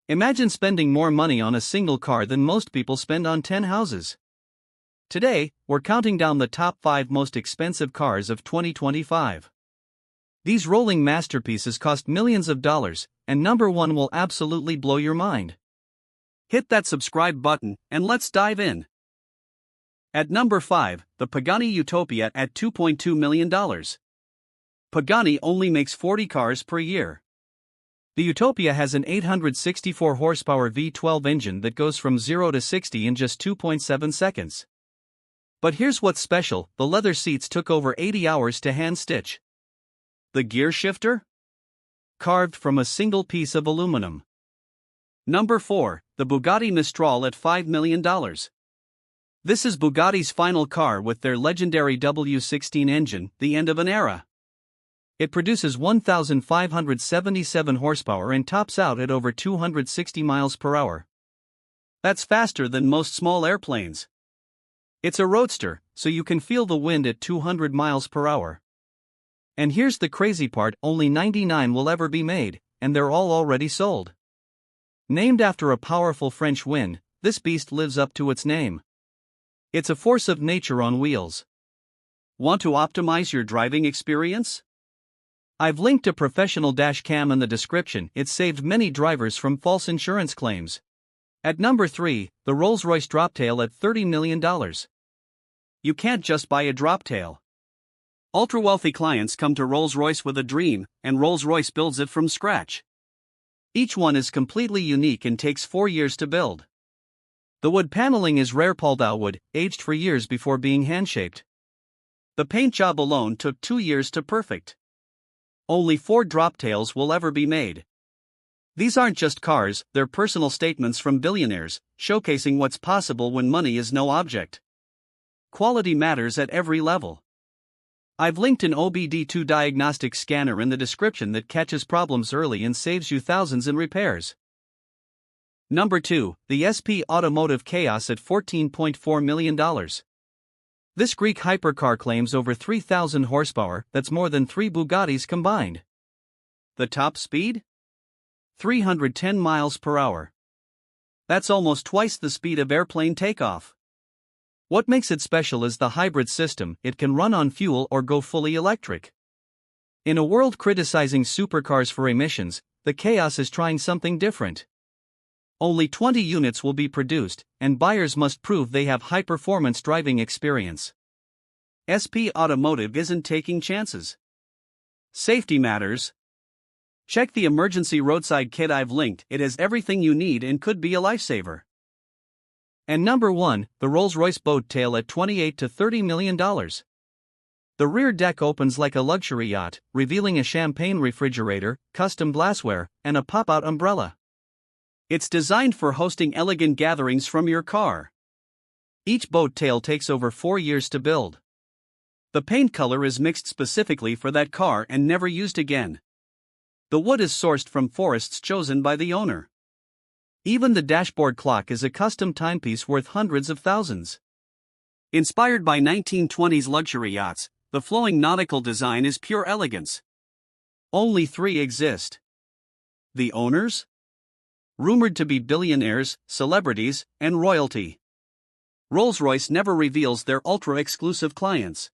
Imagine spending more money on a single car than most people spend on 10 houses. Today, we're counting down the top 5 most expensive cars of 2025. These rolling masterpieces cost millions of dollars, and number 1 will absolutely blow your mind. Hit that subscribe button, and let's dive in. At number 5, the Pagani Utopia at $2.2 million. Pagani only makes 40 cars per year. The Utopia has an 864 horsepower V12 engine that goes from 0 to 60 in just 2.7 seconds. But here's what's special: the leather seats took over 80 hours to hand stitch. The gear shifter? Carved from a single piece of aluminum. Number 4, the Bugatti Mistral at $5 million. This is Bugatti's final car with their legendary W16 engine, the end of an era. It produces 1,577 horsepower and tops out at over 260 miles per hour. That's faster than most small airplanes. It's a roadster, so you can feel the wind at 200 miles per hour. And here's the crazy part: only 99 will ever be made, and they're all already sold. Named after a powerful French wind, this beast lives up to its name. It's a force of nature on wheels. Want to optimize your driving experience? I've linked a professional dash cam in the description. It's saved many drivers from false insurance claims. At number 3, the Rolls-Royce Droptail at $30 million. You can't just buy a Droptail. Ultra-wealthy clients come to Rolls-Royce with a dream, and Rolls-Royce builds it from scratch. Each one is completely unique and takes 4 years to build. The wood paneling is rare Paldau wood, aged for years before being hand-shaped. The paint job alone took 2 years to perfect. Only 4 Droptails will ever be made. These aren't just cars, they're personal statements from billionaires, showcasing what's possible when money is no object. Quality matters at every level. I've linked an OBD2 diagnostic scanner in the description that catches problems early and saves you thousands in repairs. Number 2, the SP Automotive Chaos at $14.4 million. This Greek hypercar claims over 3,000 horsepower, that's more than 3 Bugattis combined. The top speed? 310 miles per hour. That's almost twice the speed of airplane takeoff. What makes it special is the hybrid system. It can run on fuel or go fully electric. In a world criticizing supercars for emissions, the Chaos is trying something different. Only 20 units will be produced, and buyers must prove they have high-performance driving experience. SP Automotive isn't taking chances. Safety matters. Check the emergency roadside kit I've linked. It has everything you need and could be a lifesaver. And number 1, the Rolls-Royce Boat Tail at $28 to $30 million. The rear deck opens like a luxury yacht, revealing a champagne refrigerator, custom glassware, and a pop-out umbrella. It's designed for hosting elegant gatherings from your car. Each boat tail takes over 4 years to build. The paint color is mixed specifically for that car and never used again. The wood is sourced from forests chosen by the owner. Even the dashboard clock is a custom timepiece worth hundreds of thousands. Inspired by 1920s luxury yachts, the flowing nautical design is pure elegance. Only 3 exist. The owners? Rumored to be billionaires, celebrities, and royalty. Rolls-Royce never reveals their ultra-exclusive clients.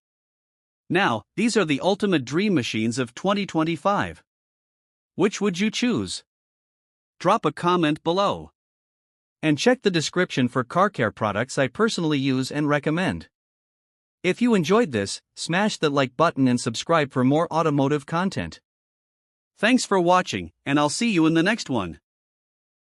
Now, these are the ultimate dream machines of 2025. Which would you choose? Drop a comment below. And check the description for car care products I personally use and recommend. If you enjoyed this, smash the like button and subscribe for more automotive content. Thanks for watching, and I'll see you in the next one.